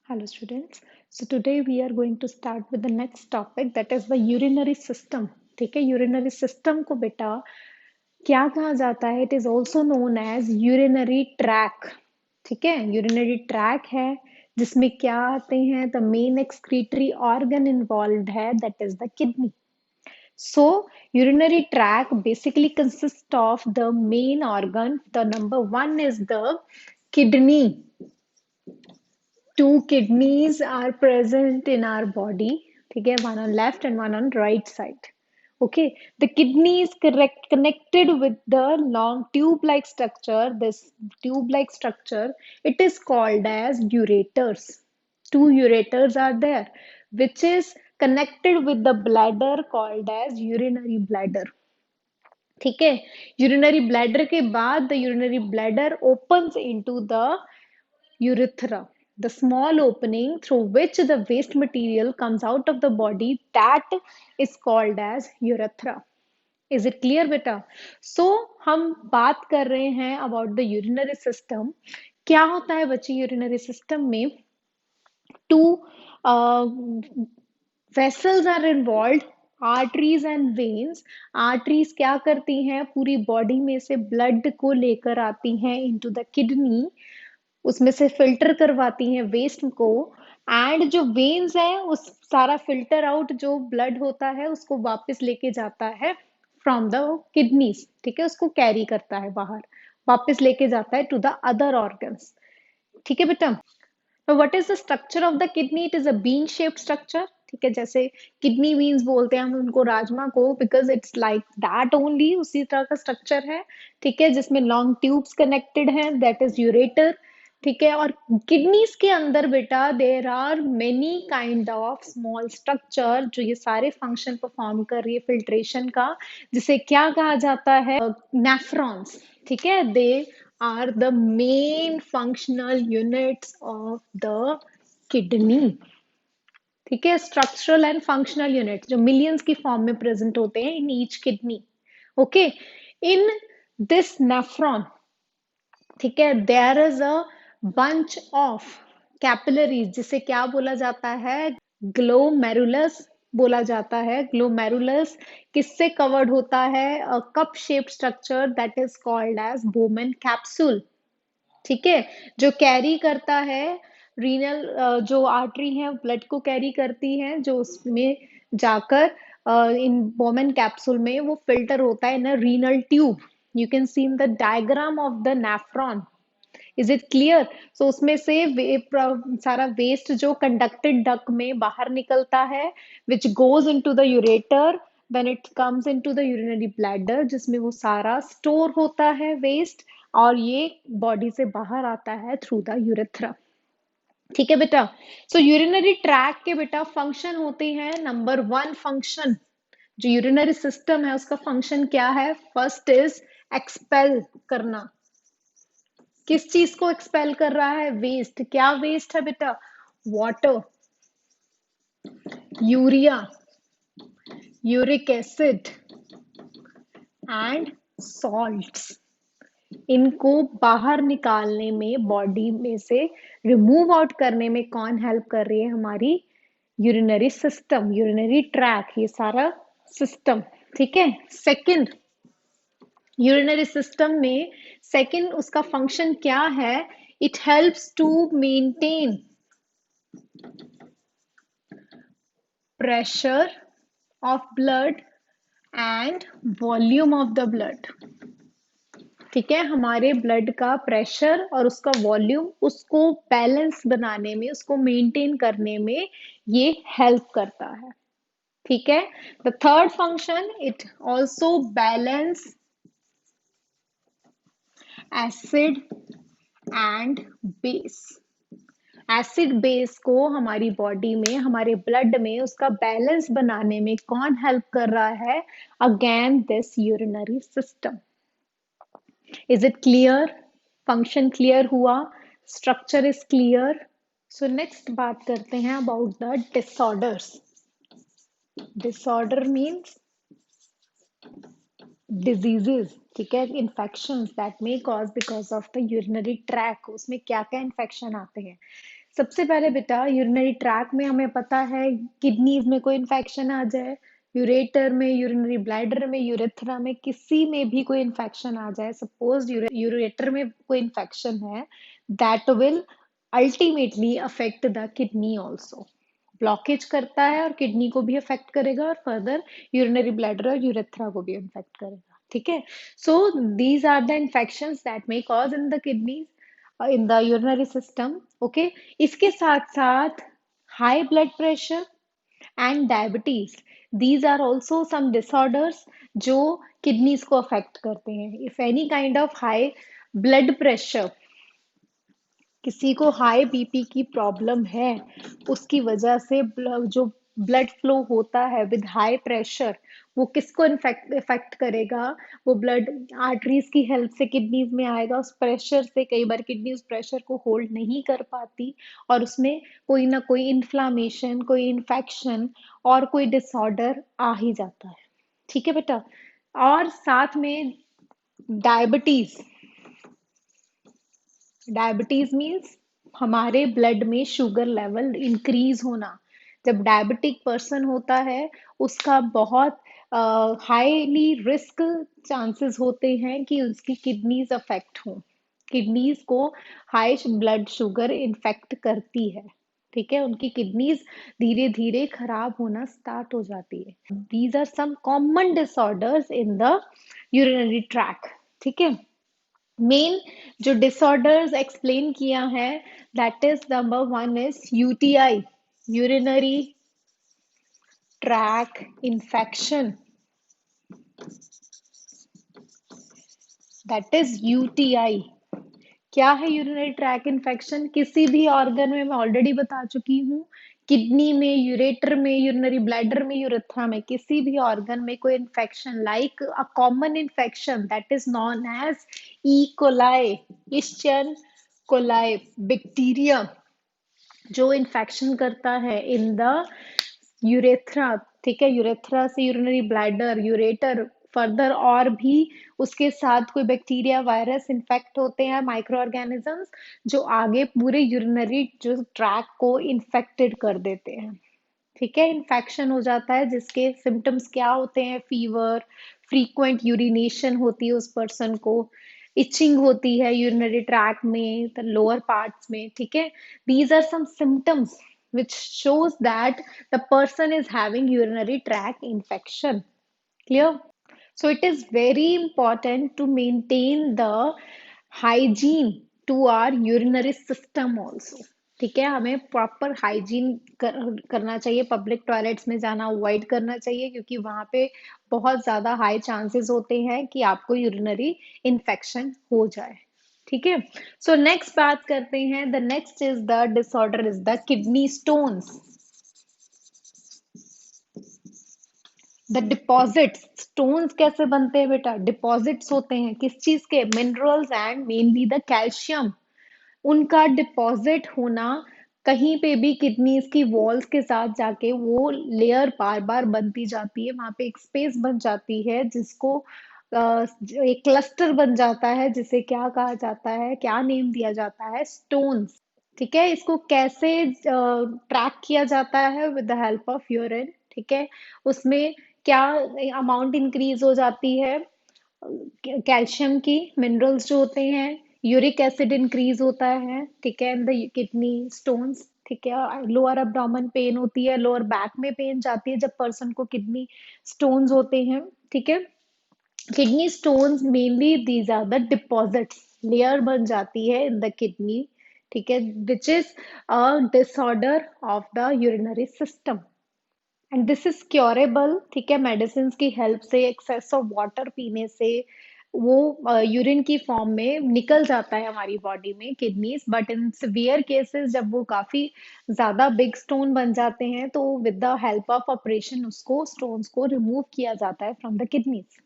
Hello students. So today we are going to start with the next topic that is the urinary system. ठीक है, urinary system को बेटा क्या कहा जाता है? It is also known as urinary tract. ठीक है, urinary tract है जिसमें क्या आते हैं? The main excretory organ involved है that is the kidney. So urinary tract basically consists of the main organ. The number one is the kidney. Two kidneys are present in our body. ठीक है, one on left and one on right side. Okay, the kidney is connected with the long tube-like structure. This tube-like structure, it is called as ureters. Two ureters are there, which is connected with the bladder called as urinary bladder. ठीक है, urinary bladder के बाद the urinary bladder opens into the urethra, the small opening through which the waste material comes out of the body, that is called as urethra. Is it clear beta? So हम बात कर रहे हैं about the urinary system. क्या होता है बच्चे urinary system में? Two vessels are involved, arteries and veins. Arteries क्या करती हैं? पूरी बॉडी में से ब्लड को लेकर आती हैं into the kidney, उसमें से फिल्टर करवाती हैं वेस्ट को. एंड जो वेन्स है उस सारा फिल्टर आउट जो ब्लड होता है उसको वापस लेके जाता है फ्रॉम द किडनीज. ठीक है, उसको कैरी करता है बाहर, वापस लेके जाता है टू द अदर ऑर्गन्स. ठीक है बेटा. तो what is the structure of the kidney? It is a bean shaped structure. ठीक है, जैसे किडनी बीन्स बोलते हैं हम उनको, राजमा को, because it's like that only, उसी तरह का स्ट्रक्चर है. ठीक है, जिसमें लॉन्ग ट्यूब्स कनेक्टेड हैं, दैट इज यूरेटर. ठीक है, और किडनीज के अंदर बेटा there are many kind of small structure जो ये सारे फंक्शन परफॉर्म कर रही है फिल्ट्रेशन का, जिसे क्या कहा जाता है? नेफ्रॉन्स. ठीक है, दे are the main functional units of the kidney. ठीक है, स्ट्रक्चरल एंड फंक्शनल यूनिट जो मिलियंस की फॉर्म में प्रेजेंट होते हैं in each kidney. Okay, in this nephron, ठीक है, there is a bunch of capillaries, जिसे क्या बोला जाता है? ग्लोमेरुलस बोला जाता है. ग्लोमेरुलस किससे कवर्ड होता है? A cup shaped structure that is called as Bowman capsule. ठीक है, जो कैरी करता है रीनल, जो आर्टरी है ब्लड को कैरी करती है, जो उसमें जाकर इन बोमेन कैप्सूल में वो फिल्टर होता है in a renal tube. You can see in the diagram of the nephron. Is it clear? So उसमें से सारा वेस्ट जो कंडक्टेड डक में बाहर निकलता है, which goes into the ureter, when it comes into the urinary bladder, जिसमें वो सारा स्टोर होता है वेस्ट, और ये बॉडी से बाहर आता है थ्रू द यूरेथ्रा. ठीक है बेटा. सो यूरिनरी ट्रैक के बेटा फंक्शन होते हैं. नंबर वन फंक्शन, जो यूरिनरी सिस्टम है उसका फंक्शन क्या है? फर्स्ट इज एक्सपेल करना. किस चीज को एक्सपेल कर रहा है? वेस्ट. क्या वेस्ट है बेटा? Water, urea, uric acid and salts. इनको बाहर निकालने में, बॉडी में से रिमूव आउट करने में कौन हेल्प कर रही है? हमारी यूरिनरी सिस्टम, यूरिनरी ट्रैक, ये सारा सिस्टम. ठीक है. सेकंड, यूरिनरी सिस्टम में सेकंड उसका फंक्शन क्या है? It helps to maintain pressure of blood and volume of the blood. ठीक है, हमारे ब्लड का प्रेशर और उसका वॉल्यूम, उसको बैलेंस बनाने में, उसको मेंटेन करने में ये हेल्प करता है. ठीक है. The third function, it also balance acid and base. Acid base को हमारी बॉडी में, हमारे ब्लड में उसका बैलेंस बनाने में कौन हेल्प कर रहा है? Again this urinary system. Is it clear? Function clear हुआ, structure is clear. So next बात करते हैं about the disorders. Disorder means diseases. ठीक है, infection that may cause because of the urinary tract. उसमें क्या क्या इन्फेक्शन आते हैं? सबसे पहले बेटा यूरिनरी ट्रैक में हमें पता है किडनीज में कोई इन्फेक्शन आ जाए, यूरेटर में, यूरिनरी ब्लैडर में, यूरेथ्रा में, किसी में भी कोई इन्फेक्शन आ जाए, सपोज यूरेटर में कोई इन्फेक्शन है, that will ultimately affect the kidney also. Blockage करता है और किडनी को भी अफेक्ट करेगा और फर्दर यूरिनरी ब्लैडर और यूरेथ्रा को भी अफेक्ट करेगा। ठीक है, so these are the infections that may cause in the kidneys, in the urinary system. Okay, इसके साथ साथ high blood pressure and diabetes, these are also some disorders जो किडनीज को अफेक्ट करते हैं। If any kind of high blood pressure, किसी को high BP की प्रॉब्लम है, उसकी वजह से जो ब्लड फ्लो होता है विद हाई प्रेशर, वो किसको इफेक्ट करेगा? वो ब्लड आर्टरीज की हेल्प से किडनीज में आएगा, उस प्रेशर से कई बार किडनी उस प्रेशर को होल्ड नहीं कर पाती और उसमें कोई ना कोई इन्फ्लामेशन, कोई इन्फेक्शन और कोई डिसऑर्डर आ ही जाता है। ठीक है बेटा, और साथ में डायबिटीज, डायबिटीज मीन्स हमारे ब्लड में शुगर लेवल इंक्रीज होना। जब डायबिटिक पर्सन होता है उसका बहुत हाईली रिस्क चांसेस होते हैं कि उसकी किडनीज अफेक्ट हो, किडनीज को हाई ब्लड शुगर इन्फेक्ट करती है। ठीक है, उनकी किडनीज धीरे धीरे खराब होना स्टार्ट हो जाती है। These are some common disorders in the urinary tract. ठीक है, मेन जो डिसऑर्डर्स एक्सप्लेन किया है, that is number one is UTI, urinary tract infection, that is UTI. क्या है यूरिनरी ट्रैक इन्फेक्शन? किसी भी ऑर्गन में, मैं ऑलरेडी बता चुकी हूँ, किडनी में, यूरेटर में, यूरिनरी ब्लैडर में, यूरेथ्रा में, किसी भी ऑर्गन में कोई infection, like a common infection that is known as E coli, इश्चियन कोलाई बैक्टीरिया, जो इन्फेक्शन करता है इन द यूरेथ्रा। ठीक है, यूरेथ्रा से यूरिनरी ब्लैडर, यूरेटर, फर्दर और भी उसके साथ कोई बैक्टीरिया, वायरस इन्फेक्ट होते हैं, माइक्रो ऑर्गेनिजम्स, जो आगे पूरे यूरिनरी जो ट्रैक को इन्फेक्टेड कर देते हैं। ठीक है, इन्फेक्शन हो जाता है जिसके सिम्टम्स क्या होते हैं? फीवर, फ्रीक्वेंट यूरिनेशन होती है उस पर्सन को, इचिंग होती है यूरिनरी ट्रैक में, द लोअर पार्ट्स में। ठीक है, these are some symptoms which shows that the person is having urinary tract infection. Clear? So it is very important to maintain the hygiene to our urinary system also. ठीक है, हमें proper hygiene करना चाहिए, public toilets में जाना avoid करना चाहिए, क्योंकि वहां पे बहुत ज्यादा हाई चांसेस होते हैं कि आपको यूरिनरी इन्फेक्शन हो जाए। ठीक है, सो नेक्स्ट बात करते हैं, the next is the disorder is the kidney stones. The deposits, stones कैसे बनते हैं बेटा? डिपॉजिट्स होते हैं किस चीज के? Minerals and mainly the calcium. उनका डिपॉजिट होना कहीं पे भी किडनीज की वॉल्स के साथ जाके वो लेयर बार बार बनती जाती है, वहां पे एक स्पेस बन जाती है जिसको एक क्लस्टर बन जाता है, जिसे क्या कहा जाता है, क्या नेम दिया जाता है? स्टोन्स। ठीक है, इसको कैसे ट्रैक किया जाता है? With the help of urine. ठीक है, उसमें क्या अमाउंट इंक्रीज हो जाती है? कैल्शियम की, मिनरल्स जो होते हैं, यूरिक एसिड इंक्रीज होता है। ठीक है, द किडनी स्टोन्स। ठीक है, लोअर abdomen पेन होती है, लोअर बैक में पेन जाती है जब पर्सन को किडनी स्टोन्स होते हैं। ठीक है, kidney stones mainly these are the deposits, layer बन जाती है इन द किडनी। ठीक है, which is a disorder of the urinary system and this is curable. ठीक है, मेडिसिन की हेल्प से, एक्सेस ऑफ वाटर पीने से वो यूरिन की फॉर्म में निकल जाता है हमारी बॉडी में kidneys. But in severe cases जब वो काफी ज्यादा बिग स्टोन बन जाते हैं तो with the help of operation उसको स्टोन्स को रिमूव किया जाता है फ्रॉम द किडनीज।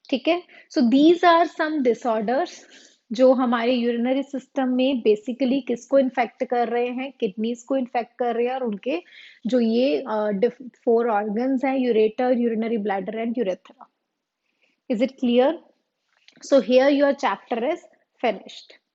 ठीक है, so these are some disorders जो हमारे यूरिनरी सिस्टम में बेसिकली किसको इन्फेक्ट कर रहे हैं? किडनीज को इन्फेक्ट कर रहे हैं, और उनके जो ये 4 ऑर्गन्स हैं, ureter, urinary bladder and urethra. Is it clear? So here your chapter is finished.